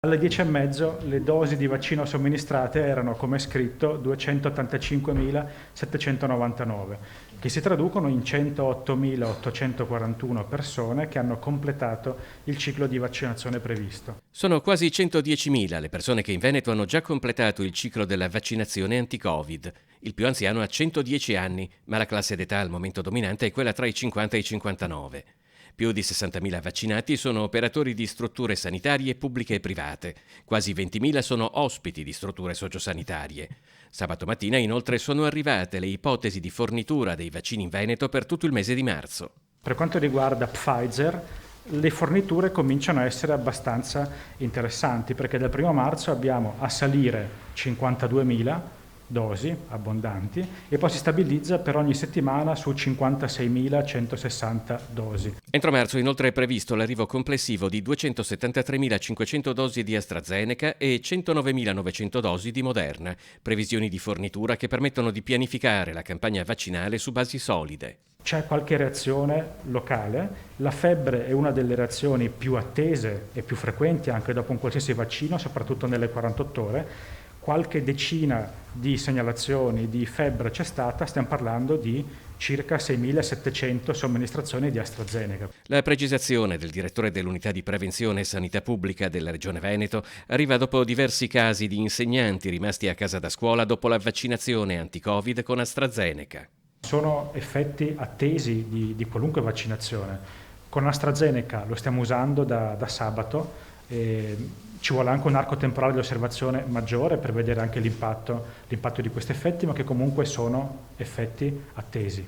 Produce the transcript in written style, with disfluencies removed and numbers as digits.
Alle 10:30 le dosi di vaccino somministrate erano, come scritto, 285.799, che si traducono in 108.841 persone che hanno completato il ciclo di vaccinazione previsto. Sono quasi 110.000 le persone che in Veneto hanno già completato il ciclo della vaccinazione anti-Covid. Il più anziano ha 110 anni, ma la classe d'età al momento dominante è quella tra i 50 e i 59. Più di 60.000 vaccinati sono operatori di strutture sanitarie pubbliche e private. Quasi 20.000 sono ospiti di strutture sociosanitarie. Sabato mattina inoltre sono arrivate le ipotesi di fornitura dei vaccini in Veneto per tutto il mese di marzo. Per quanto riguarda Pfizer, le forniture cominciano a essere abbastanza interessanti perché dal 1 marzo abbiamo a salire 52.000 dosi abbondanti e poi si stabilizza per ogni settimana su 56.160 dosi. Entro marzo inoltre è previsto l'arrivo complessivo di 273.500 dosi di AstraZeneca e 109.900 dosi di Moderna, previsioni di fornitura che permettono di pianificare la campagna vaccinale su basi solide. C'è qualche reazione locale, la febbre è una delle reazioni più attese e più frequenti anche dopo un qualsiasi vaccino, soprattutto nelle 48 ore. Qualche decina di segnalazioni di febbre c'è stata, stiamo parlando di circa 6.700 somministrazioni di AstraZeneca. La precisazione del direttore dell'unità di prevenzione e sanità pubblica della Regione Veneto arriva dopo diversi casi di insegnanti rimasti a casa da scuola dopo la vaccinazione anti-Covid con AstraZeneca. Sono effetti attesi di qualunque vaccinazione. Con AstraZeneca lo stiamo usando da sabato. Ci vuole anche un arco temporale di osservazione maggiore per vedere anche l'impatto di questi effetti, ma che comunque sono effetti attesi.